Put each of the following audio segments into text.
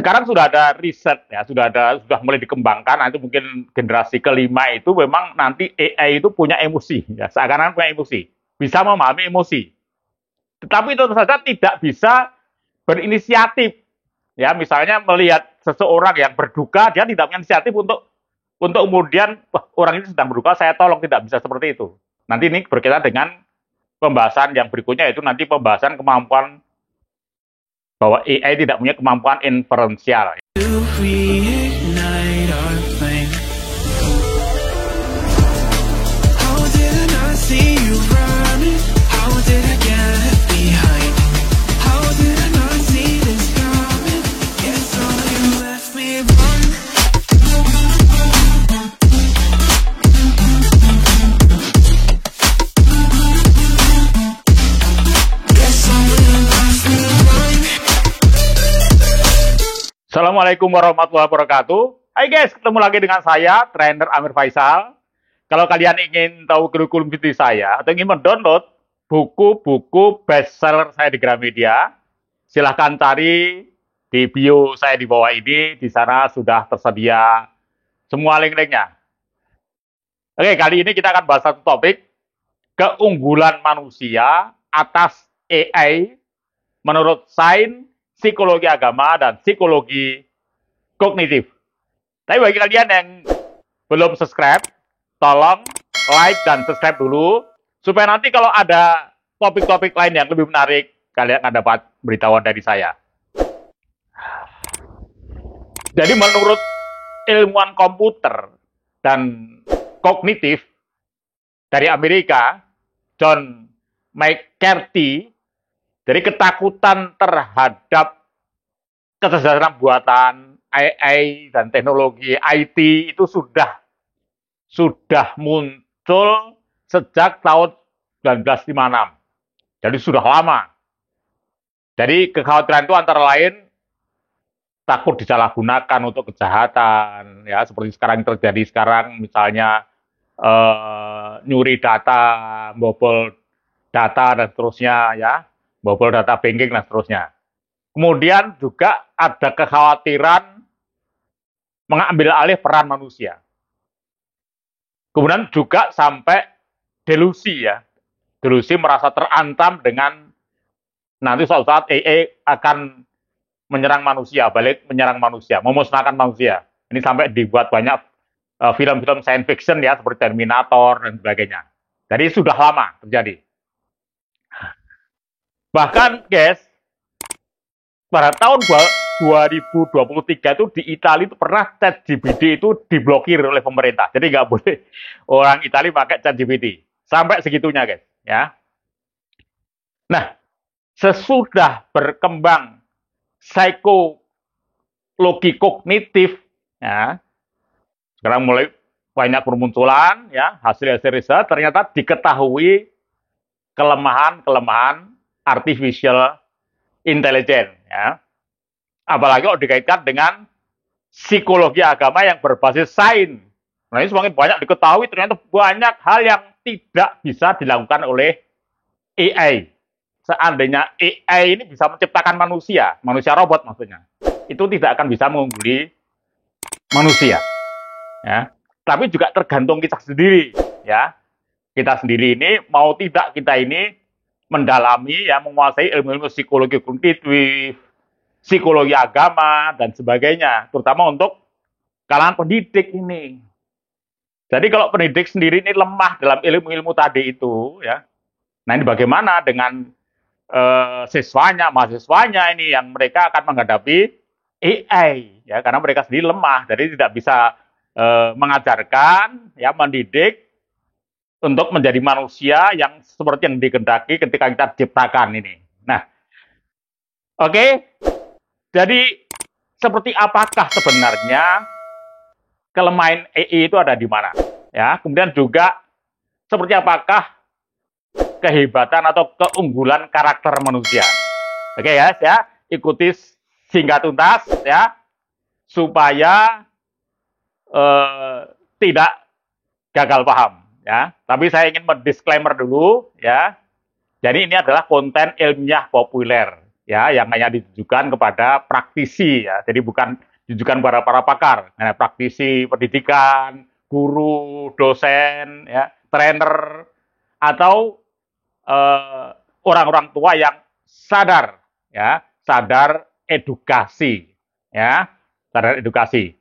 sekarang sudah ada riset ya, sudah mulai dikembangkan. Nah, itu mungkin generasi kelima itu memang nanti AI itu punya emosi, ya, seakan-akan punya emosi, bisa memahami emosi. Tetapi tentu saja tidak bisa berinisiatif. Ya, misalnya melihat seseorang yang berduka, dia tidak punya inisiatif untuk kemudian wah, orang ini sedang berduka, saya tolong, tidak bisa seperti itu. Nanti ini berkaitan dengan pembahasan yang berikutnya, yaitu nanti pembahasan kemampuan bahwa AI tidak punya kemampuan inferensial. Assalamualaikum warahmatullahi wabarakatuh. Hai guys, ketemu lagi dengan saya, trainer Amir Faisal. Kalau kalian ingin tahu kurikulum studi saya atau ingin mendownload buku-buku bestseller saya di Gramedia, silahkan cari di bio saya di bawah ini. Di sana sudah tersedia semua link-linknya. Oke, kali ini kita akan bahas satu topik, keunggulan manusia atas AI menurut sains, psikologi agama, dan psikologi kognitif. Tapi bagi kalian yang belum subscribe, tolong like dan subscribe dulu, supaya nanti kalau ada topik-topik lain yang lebih menarik, kalian akan dapat beritahuan dari saya. Jadi menurut ilmuwan komputer dan kognitif dari Amerika, John McCarthy, jadi ketakutan terhadap kecerdasan buatan AI dan teknologi IT itu sudah muncul sejak tahun 1956. Jadi sudah lama. Jadi kekhawatiran itu antara lain takut disalahgunakan untuk kejahatan, ya seperti sekarang terjadi sekarang, misalnya nyuri data, bobol data dan seterusnya, ya. Bobol data banking dan seterusnya. Kemudian juga ada kekhawatiran mengambil alih peran manusia. Kemudian juga sampai delusi, ya. Delusi merasa terancam dengan nanti suatu saat AI akan menyerang manusia, balik menyerang manusia, memusnahkan manusia. Ini sampai dibuat banyak film-film science fiction, ya, seperti Terminator dan sebagainya. Jadi sudah lama terjadi. Bahkan, guys, pada tahun 2023 itu di Italia itu pernah ChatGPT itu diblokir oleh pemerintah. Jadi nggak boleh orang Italia pakai ChatGPT. Sampai segitunya, guys. Ya. Nah, sesudah berkembang psikologi kognitif, ya, sekarang mulai banyak bermunculan, ya, hasil-hasil riset, ternyata diketahui kelemahan artificial intelligence, ya. Apalagi kalau dikaitkan dengan psikologi agama yang berbasis sains. Nah, ini semakin banyak diketahui, ternyata banyak hal yang tidak bisa dilakukan oleh AI. Seandainya AI ini bisa menciptakan manusia robot maksudnya, itu tidak akan bisa mengungguli manusia, ya. Tapi juga tergantung kita sendiri, ya. Kita sendiri ini mau tidak kita ini mendalami, ya, menguasai ilmu-ilmu psikologi kognitif, psikologi agama dan sebagainya, terutama untuk kalangan pendidik ini. Jadi kalau pendidik sendiri ini lemah dalam ilmu-ilmu tadi itu, ya. Nah, ini bagaimana dengan siswanya, mahasiswanya ini yang mereka akan menghadapi AI, ya, karena mereka sendiri lemah, jadi tidak bisa mengajarkan, ya, mendidik untuk menjadi manusia yang seperti yang dikehendaki ketika kita ciptakan ini. Nah, oke. Jadi seperti apakah sebenarnya kelemahan AI itu ada di mana? Ya, kemudian juga seperti apakah kehebatan atau keunggulan karakter manusia? Oke, ya, ikuti singkat tuntas, ya, supaya tidak gagal paham. Ya, tapi saya ingin mendisklaimer dulu, ya. Jadi ini adalah konten ilmiah populer, ya, yang hanya ditujukan kepada praktisi ya. Jadi bukan ditujukan kepada para pakar, nah, praktisi pendidikan, guru, dosen, ya, trainer, atau orang-orang tua yang sadar, ya, sadar edukasi, ya, sadar edukasi.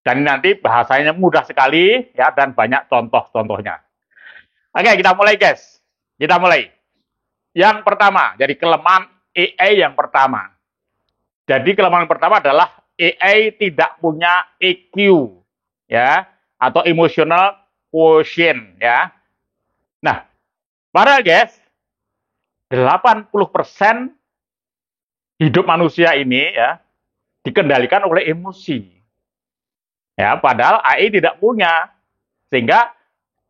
Dan nanti bahasanya mudah sekali, ya, dan banyak contoh-contohnya. Oke, kita mulai, guys. Kita mulai. Yang pertama, jadi kelemahan AI yang pertama. Jadi kelemahan yang pertama adalah AI tidak punya EQ, ya, atau emotional quotient, ya. Nah, padahal guys, 80% hidup manusia ini ya dikendalikan oleh emosi. Ya, padahal AI tidak punya. Sehingga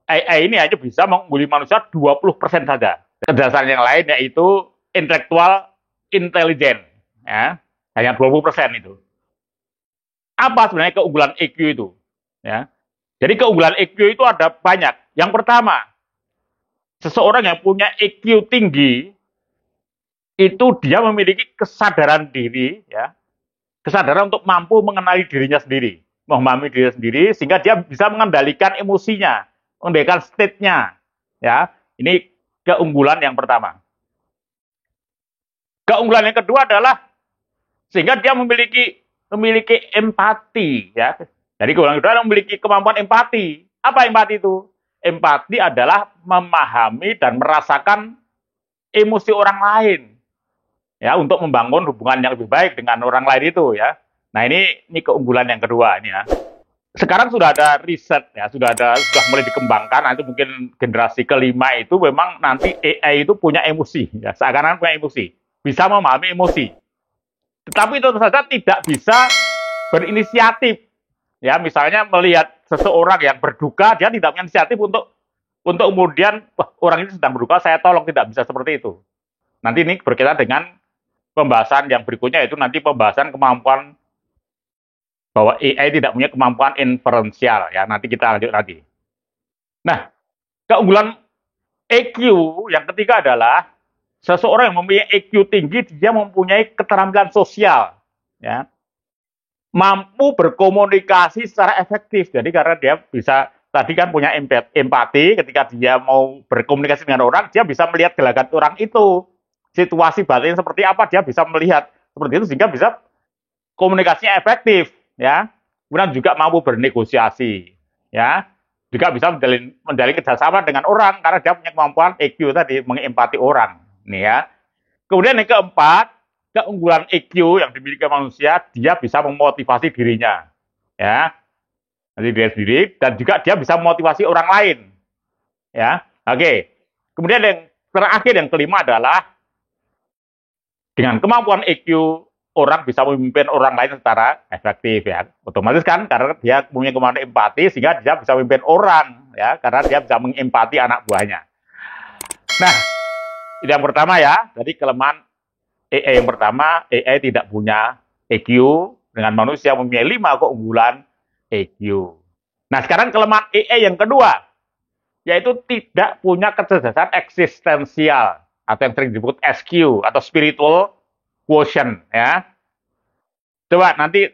AI ini hanya bisa mengungguli manusia 20% saja. Kecerdasan yang lain yaitu intelektual intelligence, ya. Hanya 20% itu. Apa sebenarnya keunggulan EQ itu? Ya. Jadi keunggulan EQ itu ada banyak. Yang pertama, seseorang yang punya EQ tinggi itu dia memiliki kesadaran diri, ya, kesadaran untuk mampu mengenali dirinya sendiri, memahami dirinya sendiri, sehingga dia bisa mengendalikan emosinya, mengendalikan state-nya. Ya, ini keunggulan yang pertama. Keunggulan yang kedua adalah sehingga dia memiliki empati, ya. Jadi keunggulan kedua adalah memiliki kemampuan empati. Apa empati itu? Empati adalah memahami dan merasakan emosi orang lain, ya, untuk membangun hubungan yang lebih baik dengan orang lain itu, ya. Nah, ini keunggulan yang kedua ini, ya. Sekarang sudah ada riset, ya, sudah mulai dikembangkan. Nah, itu mungkin generasi kelima itu memang nanti AI itu punya emosi, ya, seakan-akan punya emosi, bisa memahami emosi. Tetapi itu saja tidak bisa berinisiatif, ya. Misalnya melihat seseorang yang berduka, dia tidak punya inisiatif untuk kemudian, wah, orang ini sedang berduka, saya tolong, tidak bisa seperti itu. Nanti ini berkaitan dengan pembahasan yang berikutnya, yaitu nanti pembahasan kemampuan bahwa AI tidak punya kemampuan inferensial, ya. Nanti kita lanjut lagi. Nah, keunggulan EQ yang ketiga adalah seseorang yang mempunyai EQ tinggi, dia mempunyai keterampilan sosial, ya, mampu berkomunikasi secara efektif. Jadi karena dia bisa tadi kan punya empati, ketika dia mau berkomunikasi dengan orang, dia bisa melihat gelagat orang itu, situasi batin seperti apa, dia bisa melihat seperti itu, sehingga bisa komunikasinya efektif, ya. Kemudian juga mampu bernegosiasi, ya. Juga bisa menjalin kerjasama dengan orang karena dia punya kemampuan EQ tadi, mengempati orang, nih, ya. Kemudian yang keempat, keunggulan EQ yang dimiliki manusia, dia bisa memotivasi dirinya, ya, nanti dia sendiri, dan juga dia bisa memotivasi orang lain, ya. Oke. Kemudian yang terakhir, yang kelima adalah dengan kemampuan EQ, orang bisa memimpin orang lain secara efektif, ya. Otomatis kan karena dia punya kemampuan empati, sehingga dia bisa memimpin orang, ya, karena dia bisa mengempati anak buahnya. Nah, itu yang pertama, ya. Jadi kelemahan AI yang pertama, AI tidak punya EQ, dengan manusia mempunyai 5 keunggulan EQ. Nah, sekarang kelemahan AI yang kedua, yaitu tidak punya kecerdasan eksistensial, atau yang sering disebut SQ, atau spiritual quotient, ya. Coba nanti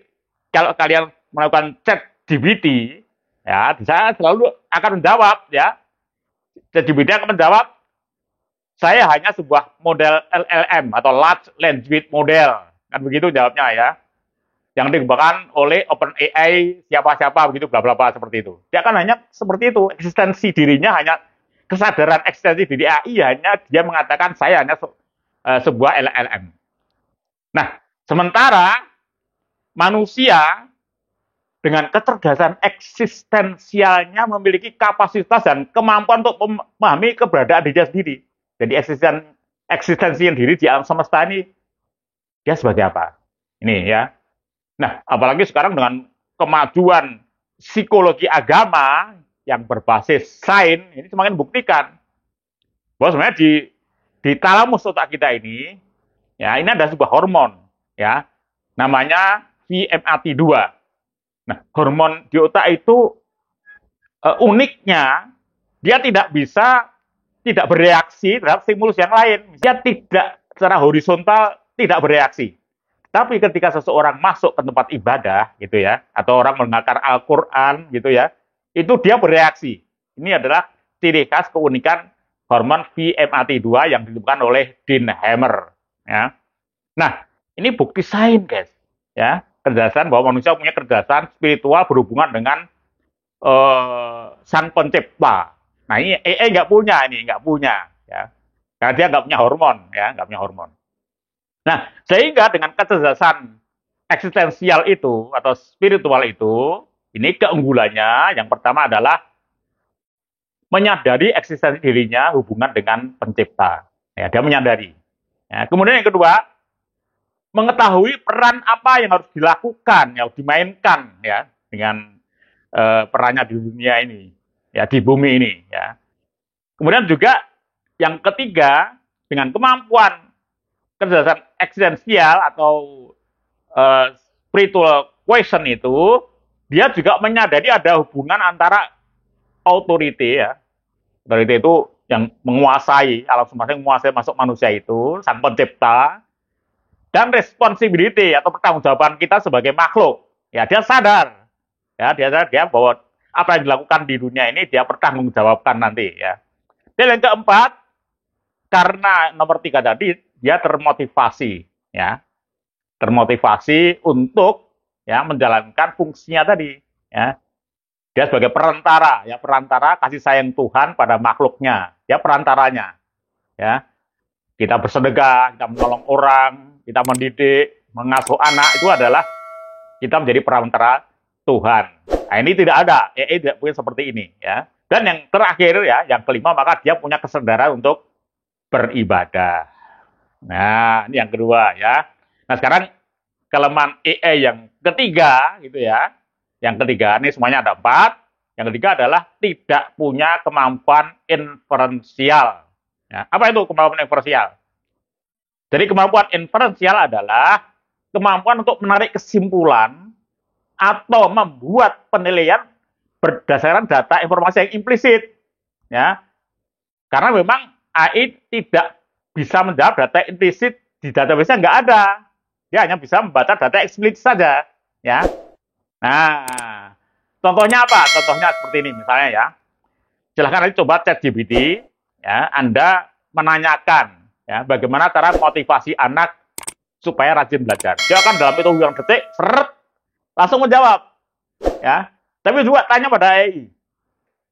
kalau kalian melakukan chat GPT, ya, saya selalu akan menjawab, ya. Chat GPT akan menjawab, saya hanya sebuah model LLM atau large language model, kan begitu jawabnya, ya. Yang dikembangkan oleh OpenAI, siapa-siapa begitu, bla bla bla, seperti itu. Dia kan hanya seperti itu, eksistensi dirinya hanya kesadaran eksistensi diri AI, hanya dia mengatakan saya hanya sebuah LLM. Nah, sementara manusia dengan kecerdasan eksistensialnya memiliki kapasitas dan kemampuan untuk memahami keberadaan dirinya sendiri. Jadi eksistensi yang diri di alam semesta ini, dia sebagai apa? Ini, ya. Nah, apalagi sekarang dengan kemajuan psikologi agama yang berbasis sains, ini semakin membuktikan bahwa sebenarnya di talamus otak kita ini, ya, ini ada sebuah hormon, ya, namanya VMAT2. Nah, hormon di otak itu uniknya dia tidak bereaksi terhadap stimulus yang lain. Dia tidak secara horizontal tidak bereaksi. Tapi ketika seseorang masuk ke tempat ibadah, gitu ya, atau orang mendengarkan Al-Quran, gitu ya, itu dia bereaksi. Ini adalah ciri khas keunikan hormon VMAT2 yang ditemukan oleh Dean Hammer. Ya. Nah, ini bukti sains, guys. Ya, kecerdasan bahwa manusia punya kecerdasan spiritual berhubungan dengan sang pencipta. Nah, ini AI nggak punya, ya, karena dia nggak punya hormon, ya, nggak punya hormon. Nah, sehingga dengan kecerdasan eksistensial itu atau spiritual itu, ini keunggulannya yang pertama adalah menyadari eksistensi dirinya hubungan dengan pencipta. Ya, dia menyadari. Ya, kemudian yang kedua, mengetahui peran apa yang harus dilakukan, yang harus dimainkan, ya, dengan perannya di dunia ini, ya, di bumi ini, ya. Kemudian juga yang ketiga, dengan kemampuan kecerdasan eksistensial atau spiritual question itu, dia juga menyadari ada hubungan antara authority, ya, authority itu yang menguasai alam semesta, yang menguasai masuk manusia itu, sang pencipta, dan responsibility atau pertanggungjawaban kita sebagai makhluk. Ya, dia sadar, dia sadar dia bahwa apa yang dilakukan di dunia ini dia pertanggungjawabkan nanti, ya. Dan yang keempat, karena nomor 3 tadi, dia termotivasi, ya, termotivasi untuk, ya, menjalankan fungsinya tadi, ya. Dia sebagai perantara, ya, perantara kasih sayang Tuhan pada makhluknya, ya, perantaranya, ya. Kita bersedekah, kita menolong orang, kita mendidik, mengasuh anak, itu adalah kita menjadi perantara Tuhan. Nah, ini tidak ada, AI tidak punya seperti ini, ya. Dan yang terakhir, ya, yang kelima, maka dia punya kesadaran untuk beribadah. Nah, ini yang kedua, ya. Nah, sekarang kelemahan AI yang ketiga, gitu ya. Yang ketiga, ini semuanya ada 4. Yang ketiga adalah tidak punya kemampuan inferensial. Ya, apa itu kemampuan inferensial? Jadi kemampuan inferensial adalah kemampuan untuk menarik kesimpulan atau membuat penilaian berdasarkan data informasi yang implisit, ya. Karena memang AI tidak bisa menjawab data implisit di database-nya, nggak ada. Dia hanya bisa membaca data eksplisit saja, ya. Nah, contohnya apa? Contohnya seperti ini misalnya, ya. Silahkan nanti coba ChatGPT, ya. Anda menanyakan, ya, bagaimana cara motivasi anak supaya rajin belajar. Dia akan dalam hitungan detik, seret, langsung menjawab, ya. Tapi juga tanya pada AI,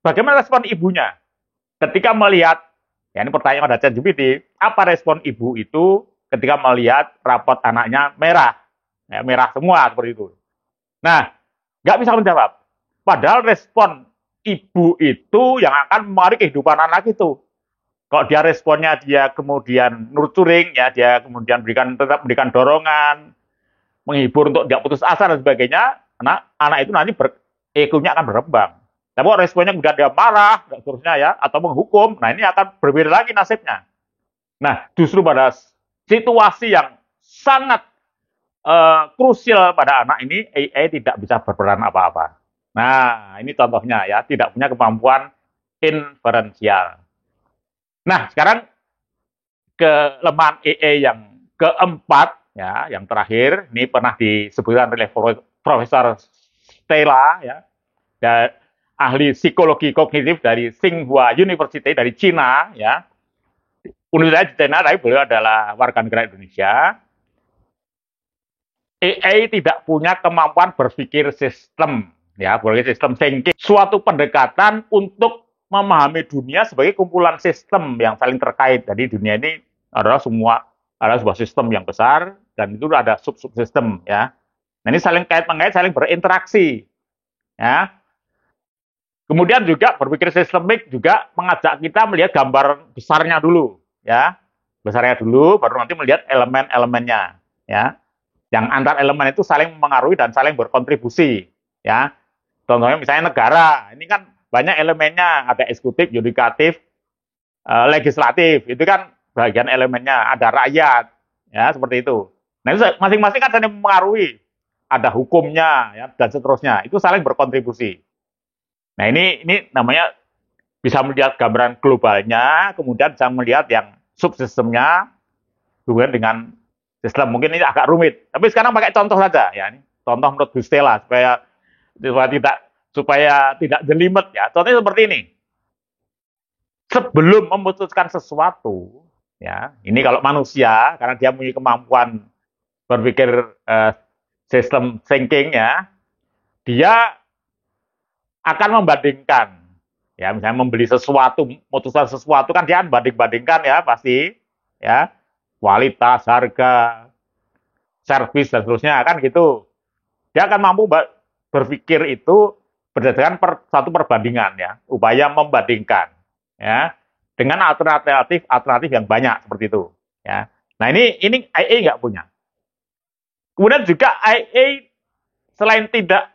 bagaimana respon ibunya ketika melihat, ya, ini pertanyaan pada ChatGPT, apa respon ibu itu ketika melihat rapot anaknya merah, ya, merah semua seperti itu. Nah, nggak bisa menjawab. Padahal respon ibu itu yang akan mempengaruhi kehidupan anak itu. Kalau dia responnya dia kemudian nurturing, ya, dia kemudian tetap berikan dorongan, menghibur untuk tidak putus asa dan sebagainya, anak itu nanti EQ-nya akan berkembang. Tapi kalau responnya kemudian dia marah, dan seterusnya, ya, atau menghukum, nah ini akan berbeda lagi nasibnya. Nah, justru pada situasi yang sangat krusial pada anak ini, AI tidak bisa berperan apa-apa. Nah, ini contohnya, ya, tidak punya kemampuan inferensial. Nah, sekarang kelemahan AI yang keempat, ya, yang terakhir, ini pernah disebutkan oleh Profesor Stella, ya, dan ahli psikologi kognitif dari Tsinghua University dari Cina, ya, Universitas di China, tapi beliau adalah warga negara Indonesia. AI tidak punya kemampuan berpikir sistem, ya, berpikir sistem thinking, suatu pendekatan untuk memahami dunia sebagai kumpulan sistem yang saling terkait. Jadi dunia ini adalah sebuah sistem yang besar dan itu ada sub-subsistem, ya. Nah, ini saling kait-mengait, saling berinteraksi, ya. Kemudian juga berpikir sistemik juga mengajak kita melihat gambar besarnya dulu, ya. Besarnya dulu, baru nanti melihat elemen-elemennya, ya. Yang antar elemen itu saling mengaruhi dan saling berkontribusi, ya. Contohnya misalnya negara, ini kan banyak elemennya, ada eksekutif, yudikatif, legislatif, itu kan bagian elemennya, ada rakyat, ya, seperti itu. Nah, itu masing-masing kan saling mengaruhi, ada hukumnya, ya, dan seterusnya, itu saling berkontribusi. Nah, ini namanya bisa melihat gambaran globalnya, kemudian bisa melihat yang subsistemnya hubungan dengan Sistem mungkin ini agak rumit, tapi sekarang pakai contoh saja ya. Ini contoh menurut Gus Stella supaya tidak jelimet ya. Contohnya seperti ini. Sebelum memutuskan sesuatu, ya, ini kalau manusia karena dia punya kemampuan berpikir sistem thinking ya, dia akan membandingkan. Ya, misalnya membeli sesuatu, memutuskan sesuatu kan dia akan banding-bandingkan ya pasti, ya, kualitas, harga, servis dan seterusnya kan gitu. Dia akan mampu berpikir itu berdasarkan satu perbandingan ya, upaya membandingkan ya dengan alternatif yang banyak seperti itu ya. Nah ini IA nggak punya. Kemudian juga IA selain tidak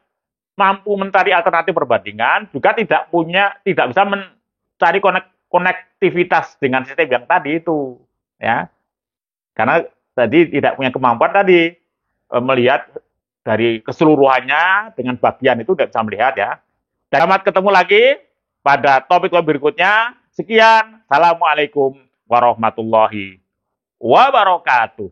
mampu mencari alternatif perbandingan, juga tidak bisa mencari konektivitas dengan sistem yang tadi itu ya. Karena tadi tidak punya kemampuan tadi melihat dari keseluruhannya dengan bagian itu tidak bisa melihat ya. Dan selamat ketemu lagi pada topik berikutnya. Sekian. Assalamualaikum warahmatullahi wabarakatuh.